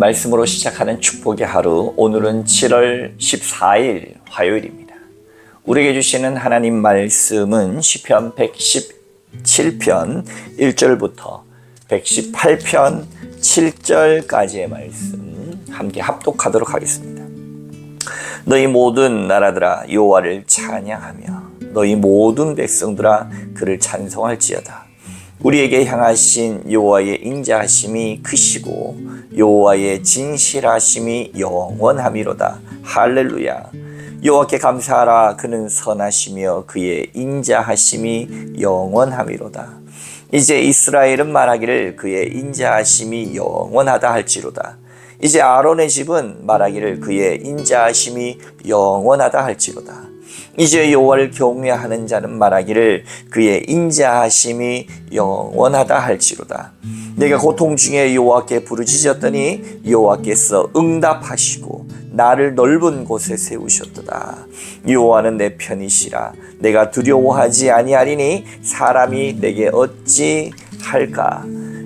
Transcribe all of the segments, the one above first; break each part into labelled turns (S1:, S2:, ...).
S1: 말씀으로 시작하는 축복의 하루, 오늘은 7월 14일 화요일입니다. 우리에게 주시는 하나님 말씀은 시편 117편 1절부터 118편 7절까지의 말씀 함께 합독하도록 하겠습니다. 너희 모든 나라들아 여호와를 찬양하며 너희 모든 백성들아 그를 찬송할지어다. 우리에게 향하신 여호와의 인자하심이 크시고 여호와의 진실하심이 영원함이로다. 할렐루야. 여호와께 감사하라. 그는 선하시며 그의 인자하심이 영원함이로다. 이제 이스라엘은 말하기를 그의 인자하심이 영원하다 할지로다. 이제 아론의 집은 말하기를 그의 인자하심이 영원하다 할지로다. 이제 여호와를 경외하는 자는 말하기를 그의 인자하심이 영원하다 할지로다. 내가 고통 중에 여호와께 부르짖었더니 여호와께서 응답하시고 나를 넓은 곳에 세우셨도다. 여호와는 내 편이시라. 내가 두려워하지 아니하리니 사람이 내게 어찌 할까.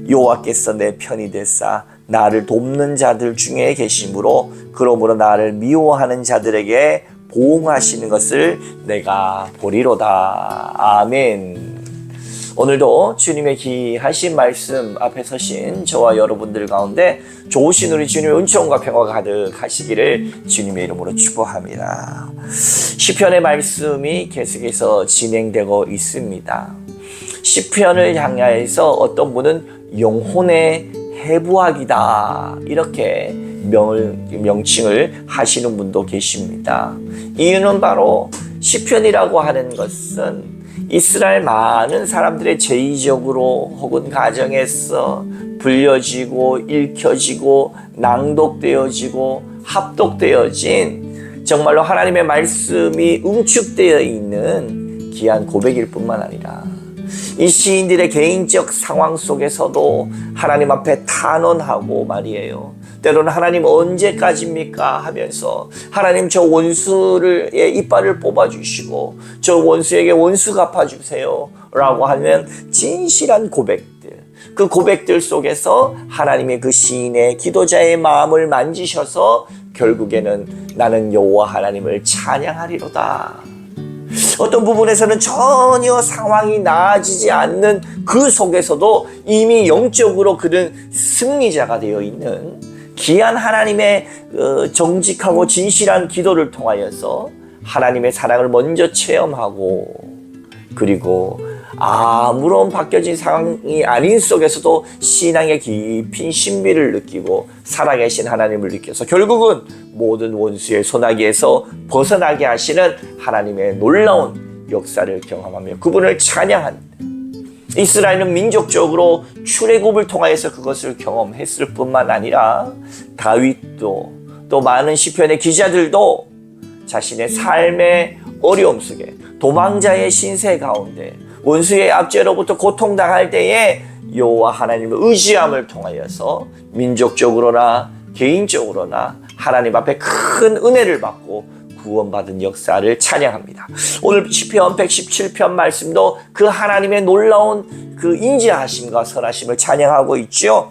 S1: 여호와께서 내 편이 되사 나를 돕는 자들 중에 계심으로 그러므로 나를 미워하는 자들에게 보응하시는 것을 내가 보리로다. 아멘. 오늘도 주님의 귀하신 말씀 앞에 서신 저와 여러분들 가운데 좋으신 우리 주님의 은총과 평화가 가득하시기를 주님의 이름으로 축복합니다. 시편의 말씀이 계속해서 진행되고 있습니다. 시편을 향하여서 어떤 분은 영혼의 해부학이다 이렇게 명칭을 하시는 분도 계십니다. 이유는 바로 시편이라고 하는 것은 이스라엘 많은 사람들의 제의적으로 혹은 가정에서 불려지고 읽혀지고 낭독되어지고 합독되어진 정말로 하나님의 말씀이 응축되어 있는 귀한 고백일 뿐만 아니라 이 시인들의 개인적 상황 속에서도 하나님 앞에 탄원하고 말이에요. 때로는 하나님 언제까지입니까 하면서 하나님 저 원수의 이빨을 뽑아주시고 저 원수에게 원수 갚아주세요 라고 하면 진실한 고백들, 그 고백들 속에서 하나님의 그 시인의 기도자의 마음을 만지셔서 결국에는 나는 여호와 하나님을 찬양하리로다. 어떤 부분에서는 전혀 상황이 나아지지 않는 그 속에서도 이미 영적으로 그는 승리자가 되어 있는 귀한 하나님의 정직하고 진실한 기도를 통하여서 하나님의 사랑을 먼저 체험하고 그리고 아무런 바뀌어진 상황이 아닌 속에서도 신앙의 깊은 신비를 느끼고 살아계신 하나님을 느껴서 결국은 모든 원수의 소나기에서 벗어나게 하시는 하나님의 놀라운 역사를 경험하며 그분을 찬양합니다. 이스라엘은 민족적으로 출애굽을 통하여서 그것을 경험했을 뿐만 아니라 다윗도 또 많은 시편의 기자들도 자신의 삶의 어려움 속에 도망자의 신세 가운데 원수의 압제로부터 고통당할 때에 여호와 하나님의 의지함을 통하여서 민족적으로나 개인적으로나 하나님 앞에 큰 은혜를 받고 구원받은 역사를 찬양합니다. 오늘 시편 117편 말씀도 그 하나님의 놀라운 그 인자하심과 선하심을 찬양하고 있죠.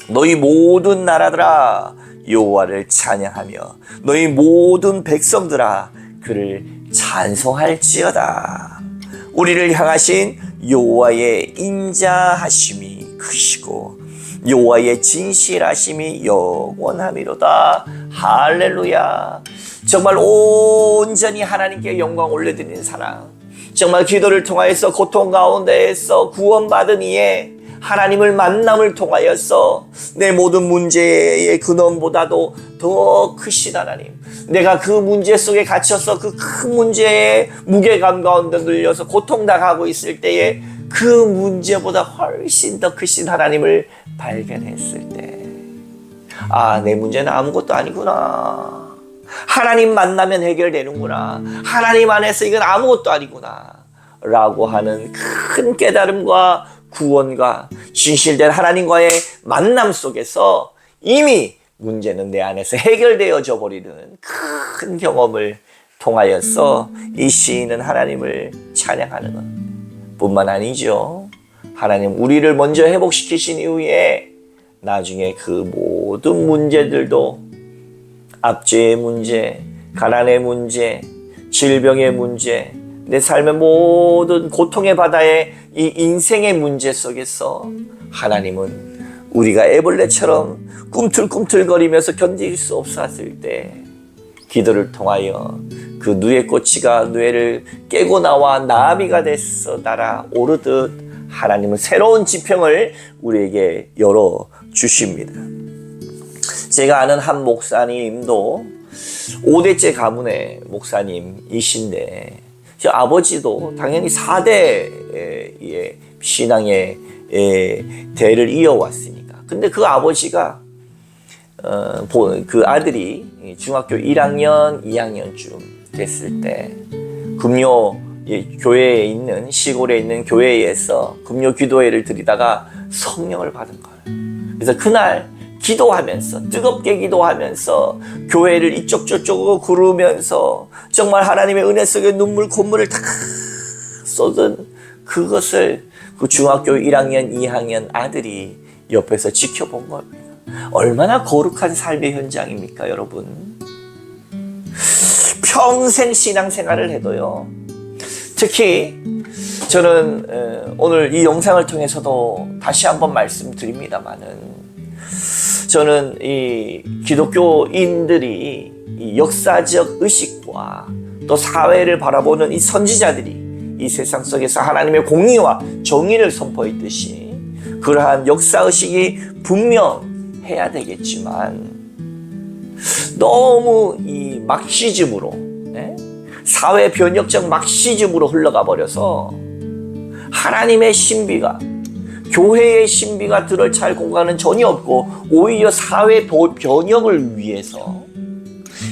S1: 너희 모든 나라들아 여호와를 찬양하며 너희 모든 백성들아 그를 찬송할지어다. 우리를 향하신 여호와의 인자하심이 크시고 여호와의 진실하심이 영원함이로다. 할렐루야. 정말 온전히 하나님께 영광 올려드리는 사랑, 정말 기도를 통하여서 고통 가운데에서 구원받은 이에 하나님을 만남을 통하여서 내 모든 문제의 근원보다도 더 크신 하나님, 내가 그 문제 속에 갇혀서 그 큰 문제의 무게감 가운데 눌려서 고통당하고 있을 때에 그 문제보다 훨씬 더 크신 하나님을 발견했을 때 내 문제는 아무것도 아니구나. 하나님 만나면 해결되는구나. 하나님 안에서 이건 아무것도 아니구나 라고 하는 큰 깨달음과 구원과 진실된 하나님과의 만남 속에서 이미 문제는 내 안에서 해결되어져 버리는 큰 경험을 통하여서 이 시인은 하나님을 찬양하는 것 뿐만 아니죠. 하나님 우리를 먼저 회복시키신 이후에 나중에 그 모든 문제들도 압제의 문제, 가난의 문제, 질병의 문제, 내 삶의 모든 고통의 바다에 이 인생의 문제 속에서 하나님은 우리가 애벌레처럼 꿈틀꿈틀거리면서 견딜 수 없었을 때 기도를 통하여 그 누에 꼬치가 누에를 깨고 나와 나비가 돼서 날아오르듯 하나님은 새로운 지평을 우리에게 열어주십니다. 제가 아는 한 목사님도 5대째 가문의 목사님이신데 아버지도 당연히 4대의 신앙의 대를 이어왔으니까. 근데 그 아버지가 그 아들이 중학교 1학년, 2학년쯤 됐을 때 금요 교회에 있는 시골에 있는 교회에서 금요 기도회를 드리다가 성령을 받은 거예요. 그래서 그날 기도하면서 뜨겁게 기도하면서 교회를 이쪽 저쪽으로 구르면서 정말 하나님의 은혜 속에 눈물 콧물을 다 쏟은 그것을 그 중학교 1학년 2학년 아들이 옆에서 지켜본 겁니다. 얼마나 거룩한 삶의 현장입니까 여러분. 평생 신앙생활을 해도요, 특히 저는 오늘 이 영상을 통해서도 다시 한번 말씀드립니다마는 저는 이 기독교인들이 이 역사적 의식과 또 사회를 바라보는 이 선지자들이 이 세상 속에서 하나님의 공의와 정의를 선포했듯이 그러한 역사의식이 분명해야 되겠지만 너무 이 막시즘으로 사회 변혁적 막시즘으로 흘러가 버려서 하나님의 신비가 교회의 신비가 들을 찰 공간은 전혀 없고 오히려 사회 변혁을 위해서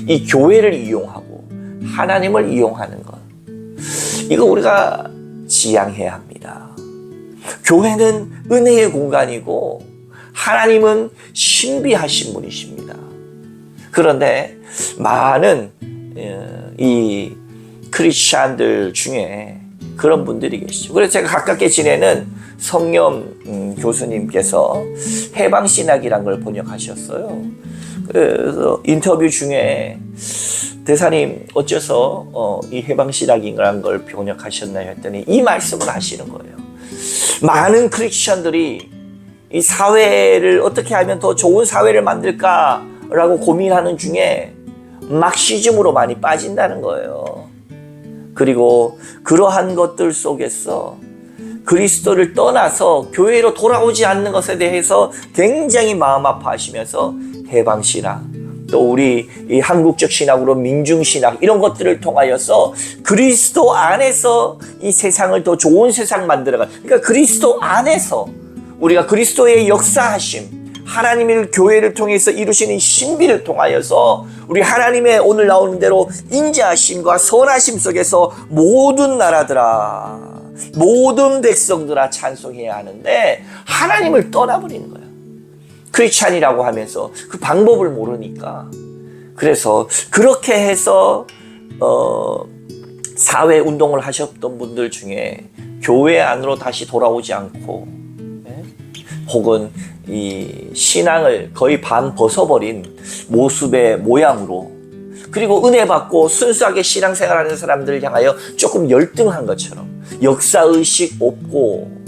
S1: 이 교회를 이용하고 하나님을 이용하는 것, 이거 우리가 지양해야 합니다. 교회는 은혜의 공간이고 하나님은 신비하신 분이십니다. 그런데 많은 이 크리스찬들 중에 그런 분들이 계시죠. 그래서 제가 가깝게 지내는 성령 교수님께서 해방신학이란 걸 번역하셨어요. 그래서 인터뷰 중에 대사님 어째서 이 해방신학이란 걸 번역하셨나요 했더니 이 말씀을 하시는 거예요. 많은 크리스찬들이 이 사회를 어떻게 하면 더 좋은 사회를 만들까라고 고민하는 중에 막시즘으로 많이 빠진다는 거예요. 그리고 그러한 것들 속에서 그리스도를 떠나서 교회로 돌아오지 않는 것에 대해서 굉장히 마음 아파하시면서 해방신학, 또 우리 이 한국적 신학으로 민중신학 이런 것들을 통하여서 그리스도 안에서 이 세상을 더 좋은 세상 만들어가. 그러니까 그리스도 안에서 우리가 그리스도의 역사하심, 하나님의 교회를 통해서 이루시는 신비를 통하여서 우리 하나님의 오늘 나오는 대로 인자하심과 선하심 속에서 모든 나라들아, 모든 백성들아 찬송해야 하는데 하나님을 떠나버리는 거야. 크리스찬이라고 하면서 그 방법을 모르니까. 그래서 그렇게 해서 사회 운동을 하셨던 분들 중에 교회 안으로 다시 돌아오지 않고 혹은 이 신앙을 거의 반 벗어버린 모습의 모양으로, 그리고 은혜 받고 순수하게 신앙생활하는 사람들을 향하여 조금 열등한 것처럼, 역사의식 없고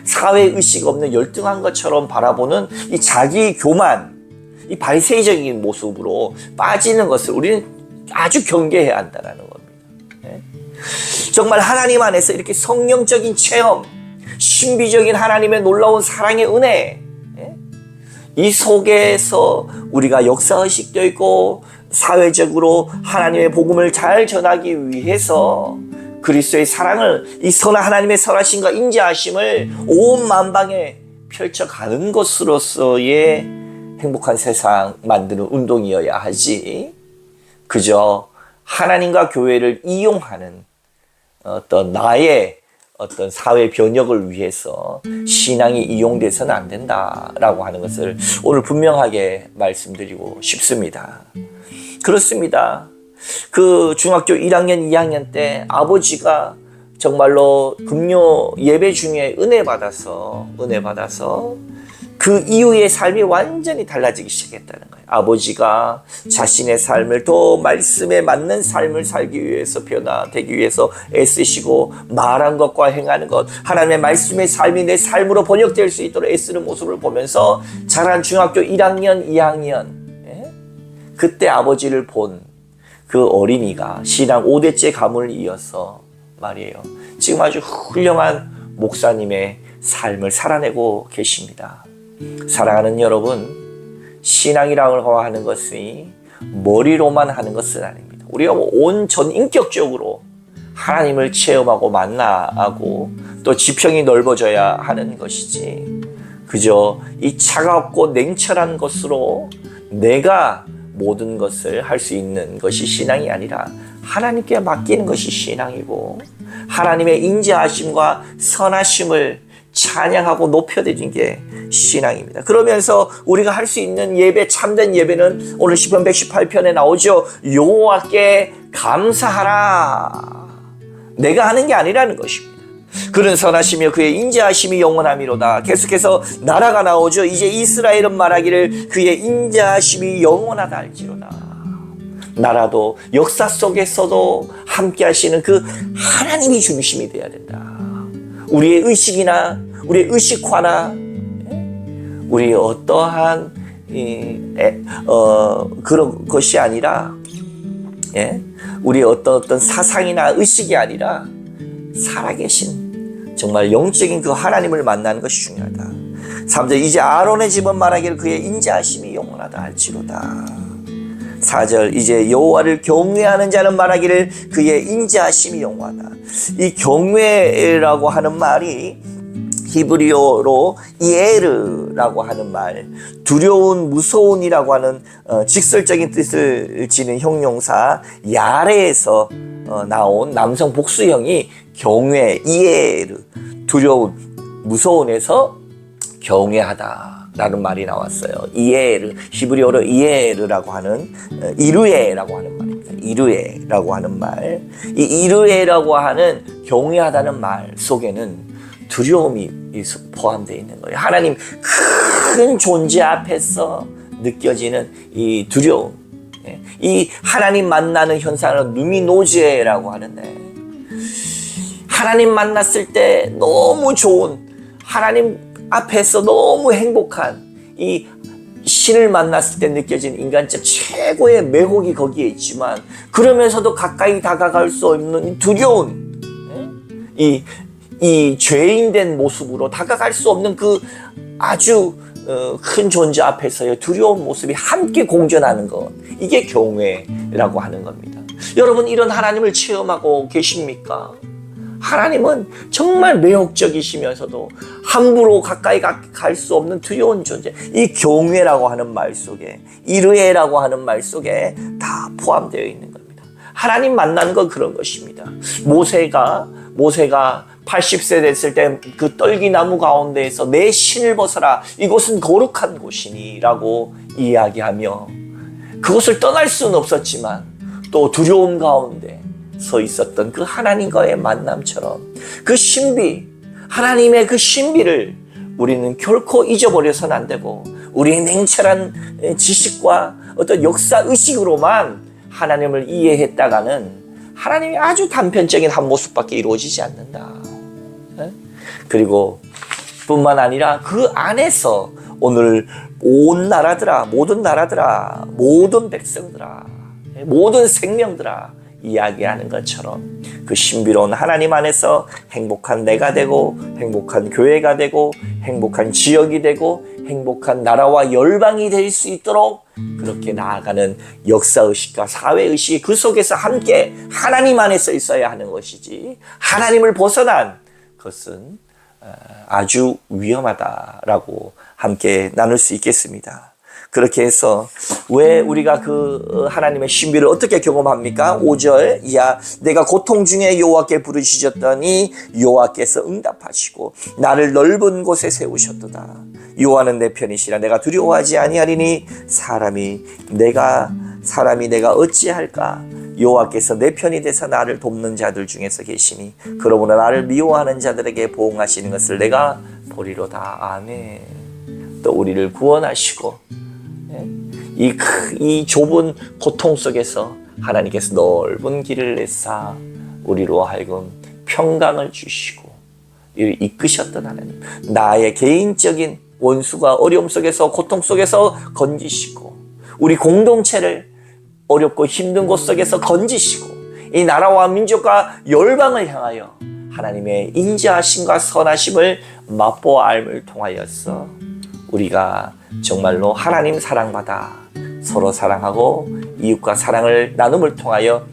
S1: 사회의식 없는 열등한 것처럼 바라보는 이 자기 교만, 이 바리새이적인 모습으로 빠지는 것을 우리는 아주 경계해야 한다는 겁니다. 정말 하나님 안에서 이렇게 성령적인 체험, 신비적인 하나님의 놀라운 사랑의 은혜, 이 속에서 우리가 역사의식도 있고 사회적으로 하나님의 복음을 잘 전하기 위해서 그리스도의 사랑을, 이 선한 하나님의 선하심과 인자하심을 온 만방에 펼쳐가는 것으로서의 행복한 세상 만드는 운동이어야 하지, 그저 하나님과 교회를 이용하는 어떤 나의 어떤 사회 변혁을 위해서 신앙이 이용돼서는 안 된다라고 하는 것을 오늘 분명하게 말씀드리고 싶습니다. 그렇습니다. 그 중학교 1학년, 2학년 때 아버지가 정말로 금요 예배 중에 은혜 받아서 그 이후의 삶이 완전히 달라지기 시작했다는 거예요. 아버지가 자신의 삶을 더 말씀에 맞는 삶을 살기 위해서 변화되기 위해서 애쓰시고 말한 것과 행하는 것, 하나님의 말씀의 삶이 내 삶으로 번역될 수 있도록 애쓰는 모습을 보면서 자란 중학교 1학년, 2학년 그때 아버지를 본 그 어린이가 신앙 5대째 가문을 이어서 말이에요. 지금 아주 훌륭한 목사님의 삶을 살아내고 계십니다. 사랑하는 여러분, 신앙이라고 하는 것이 머리로만 하는 것은 아닙니다. 우리가 온 전 인격적으로 하나님을 체험하고 만나고 또 지평이 넓어져야 하는 것이지, 그저 이 차갑고 냉철한 것으로 내가 모든 것을 할 수 있는 것이 신앙이 아니라 하나님께 맡기는 것이 신앙이고, 하나님의 인자하심과 선하심을 찬양하고 높여드리는 게 신앙입니다. 그러면서 우리가 할 수 있는 예배, 참된 예배는 오늘 시편 118편에 나오죠. 여호와께 감사하라. 내가 하는 게 아니라는 것입니다. 그는 선하시며 그의 인자하심이 영원하미로다. 계속해서 나라가 나오죠. 이제 이스라엘은 말하기를 그의 인자하심이 영원하다 할지로다. 나라도 역사 속에서도 함께 하시는 그 하나님이 중심이 되어야 된다. 우리의 의식이나 우리의 의식화나 우리 어떠한 그런 것이 아니라, 우리 어떤 사상이나 의식이 아니라 살아계신 정말 영적인 그 하나님을 만나는 것이 중요하다. 3절, 이제 아론의 집은 말하기를 그의 인자하심이 영원하다 할지로다. 4절, 이제 여호와를 경외하는 자는 말하기를 그의 인자하심이 영원하다. 이 경외라고 하는 말이 히브리어로 이에르라고 하는 말, 두려운, 무서운이라고 하는 직설적인 뜻을 지닌 형용사 야레에서 나온 남성 복수형이 경외, 이에르, 두려운, 무서운에서 경외하다라는 말이 나왔어요. 이에르, 히브리어로 이에르라고 하는, 이르에라고 하는 말입니다. 이르에라고 하는 말, 이 이르에라고 하는 경외하다는 말 속에는 두려움이 포함되어 있는 거예요. 하나님 큰 존재 앞에서 느껴지는 이 두려움, 이 하나님 만나는 현상을 누미노제라고 하는데, 하나님 만났을 때 너무 좋은, 하나님 앞에서 너무 행복한, 이 신을 만났을 때 느껴지는 인간적 최고의 매혹이 거기에 있지만, 그러면서도 가까이 다가갈 수 없는 두려운, 이 죄인된 모습으로 다가갈 수 없는 그 아주 큰 존재 앞에서의 두려운 모습이 함께 공존하는 것, 이게 경외라고 하는 겁니다. 여러분, 이런 하나님을 체험하고 계십니까? 하나님은 정말 매혹적이시면서도 함부로 가까이 갈 수 없는 두려운 존재, 이 경외라고 하는 말 속에, 이르에라고 하는 말 속에 다 포함되어 있는 겁니다. 하나님 만나는 건 그런 것입니다. 모세가 80세 됐을 때 그 떨기나무 가운데에서 내 신을 벗어라, 이곳은 거룩한 곳이니 라고 이야기하며 그곳을 떠날 수는 없었지만 또 두려움 가운데 서 있었던 그 하나님과의 만남처럼 그 신비, 하나님의 그 신비를 우리는 결코 잊어버려서는 안 되고, 우리의 냉철한 지식과 어떤 역사 의식으로만 하나님을 이해했다가는 하나님이 아주 단편적인 한 모습밖에 이루어지지 않는다. 그리고 뿐만 아니라 그 안에서 오늘 온 나라들아, 모든 나라들아, 모든 백성들아, 모든 생명들아 이야기하는 것처럼 그 신비로운 하나님 안에서 행복한 내가 되고, 행복한 교회가 되고, 행복한 지역이 되고, 행복한 나라와 열방이 될 수 있도록 그렇게 나아가는 역사의식과 사회의식이 그 속에서 함께 하나님 안에서 있어야 하는 것이지, 하나님을 벗어난 것은 아주 위험하다라고 함께 나눌 수 있겠습니다. 그렇게 해서 왜 우리가 그 하나님의 신비를 어떻게 경험합니까? 5절 이하, 내가 고통 중에 여호와께 부르짖었더니 여호와께서 응답하시고 나를 넓은 곳에 세우셨도다. 여호와는 내 편이시라 내가 두려워하지 아니하리니 사람이 내가 어찌할까? 여호와께서 내 편이 돼서 나를 돕는 자들 중에서 계시니 그러므로 나를 미워하는 자들에게 보응하시는 것을 내가 보리로다. 아멘. 또 우리를 구원하시고 이 좁은 고통 속에서 하나님께서 넓은 길을 내사 우리로 하여금 평강을 주시고 이끄셨던 하나님, 나의 개인적인 원수가 어려움 속에서 고통 속에서 건지시고 우리 공동체를 어렵고 힘든 곳 속에서 건지시고 이 나라와 민족과 열방을 향하여 하나님의 인자하심과 선하심을 맛보아 알을 통하여서 우리가 정말로 하나님 사랑받아 서로 사랑하고 이웃과 사랑을 나눔을 통하여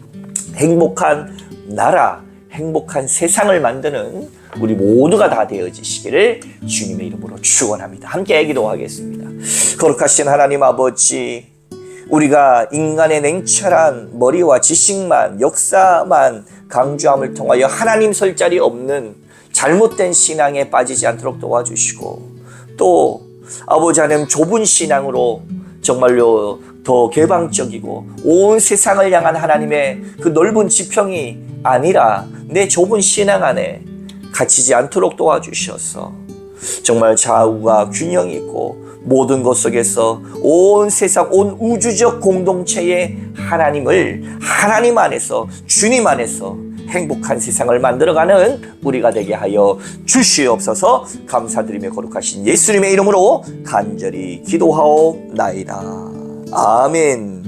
S1: 행복한 나라, 행복한 세상을 만드는 우리 모두가 다 되어지시기를 주님의 이름으로 축원합니다. 함께 기도하겠습니다. 거룩하신 하나님 아버지, 우리가 인간의 냉철한 머리와 지식만, 역사만 강조함을 통하여 하나님 설 자리 없는 잘못된 신앙에 빠지지 않도록 도와주시고, 또 아버지 하나님 좁은 신앙으로 정말로 더 개방적이고 온 세상을 향한 하나님의 그 넓은 지평이 아니라 내 좁은 신앙 안에 갇히지 않도록 도와주셔서 정말 좌우가 균형이 있고 모든 것 속에서 온 세상, 온 우주적 공동체의 하나님을 하나님 안에서, 주님 안에서 행복한 세상을 만들어가는 우리가 되게 하여 주시옵소서. 감사드리며 거룩하신 예수님의 이름으로 간절히 기도하옵나이다. 아멘.